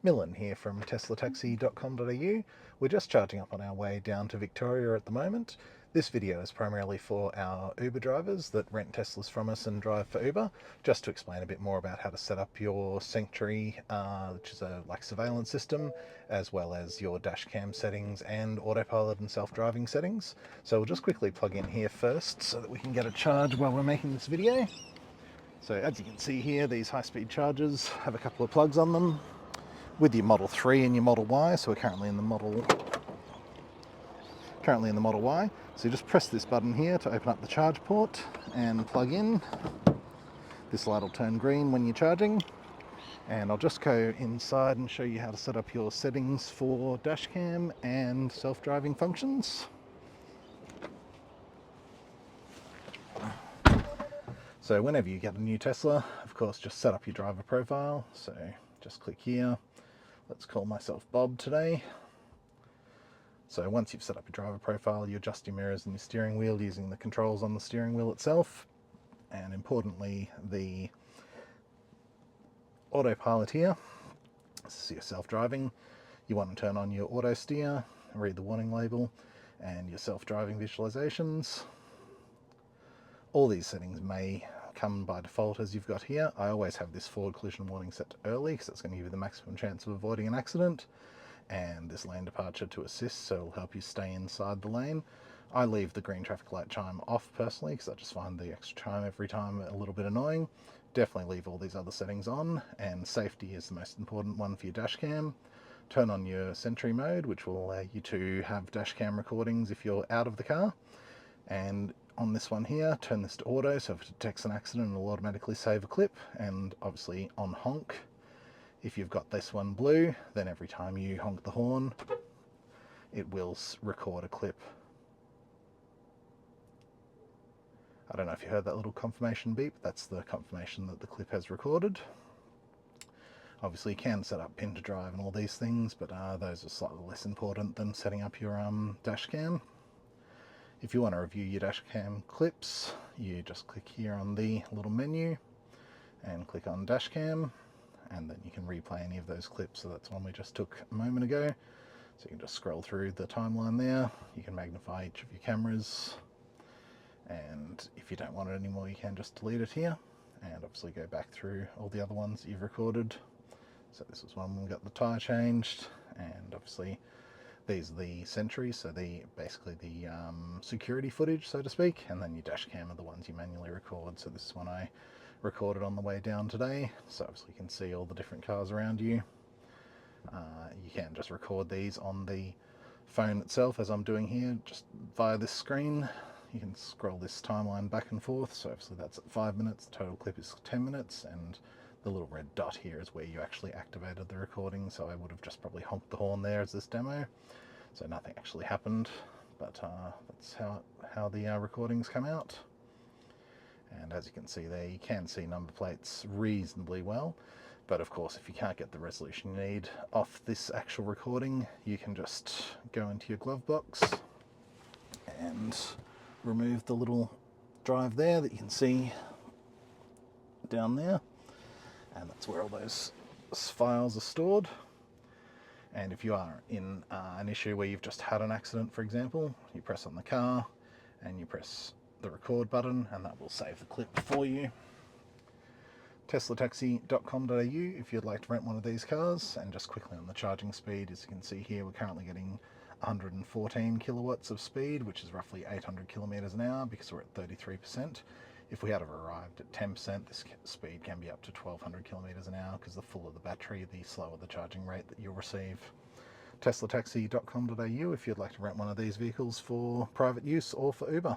Millin here from TeslaTaxi.com.au. We're just charging up on our way down to Victoria at the moment. This video is primarily for our Uber drivers that rent Teslas from us and drive for Uber, just to explain a bit more about how to set up your Sanctuary, which is a surveillance system, as well as your dash cam settings and autopilot and self-driving settings. So we'll just quickly plug in here first so that we can get a charge while we're making this video. So as you can see here, these high-speed chargers have a couple of plugs on them with your Model 3 and your Model Y. So we're currently in the Model Y. So you just press this button here to open up the charge port and plug in. This light will turn green when you're charging. And I'll just go inside and show you how to set up your settings for dashcam and self-driving functions. So whenever you get a new Tesla, of course, just set up your driver profile. So just click here. Let's call myself Bob today. So once you've set up your driver profile, you adjust your mirrors and your steering wheel using the controls on the steering wheel itself. And importantly, the autopilot here. This is your self-driving. You want to turn on your auto steer, read the warning label, and your self-driving visualizations. All these settings may come by default as you've got here. I always have this forward collision warning set to early because it's going to give you the maximum chance of avoiding an accident, and this lane departure to assist, so it'll help you stay inside the lane. I leave the green traffic light chime off personally because I just find the extra chime every time a little bit annoying. Definitely leave all these other settings on, and safety is the most important one for your dash cam. Turn on your Sentry mode, which will allow you to have dash cam recordings if you're out of the car. And on this one here, turn this to auto, so if it detects an accident, it'll automatically save a clip. And obviously on honk, if you've got this one blue, then every time you honk the horn, it will record a clip. I don't know if you heard that little confirmation beep. That's the confirmation that the clip has recorded. Obviously you can set up pin to drive and all these things, but those are slightly less important than setting up your dash cam. If you want to review your dash cam clips, you just click here on the little menu and click on dash cam, and then you can replay any of those clips. So that's one we just took a moment ago. So you can just scroll through the timeline there. You can magnify each of your cameras, and if you don't want it anymore, you can just delete it here, and obviously go back through all the other ones that you've recorded. So this is one we got the tyre changed, and obviously these are the sentries, so basically the security footage, so to speak, and then your dash cam are the ones you manually record. So this is one I recorded on the way down today, so obviously you can see all the different cars around you. You can just record these on the phone itself, as I'm doing here, just via this screen. You can scroll this timeline back and forth, so obviously that's at 5 minutes, the total clip is 10 minutes, and the little red dot here is where you actually activated the recording, so I would have just probably honked the horn there as this demo. So nothing actually happened, but that's how the recordings come out. And as you can see there, you can see number plates reasonably well, but of course if you can't get the resolution you need off this actual recording, you can just go into your glove box and remove the little drive there that you can see down there, and that's where all those files are stored. And if you are in an issue where you've just had an accident, for example, you press on the car and you press the record button, and that will save the clip for you. TeslaTaxi.com.au if you'd like to rent one of these cars. And just quickly on the charging speed, as you can see here, we're currently getting 114 kilowatts of speed, which is roughly 800 kilometers an hour because we're at 33%. If we had arrived at 10%, this speed can be up to 1200 kilometers an hour because the fuller the battery, the slower the charging rate that you'll receive. TeslaTaxi.com.au if you'd like to rent one of these vehicles for private use or for Uber.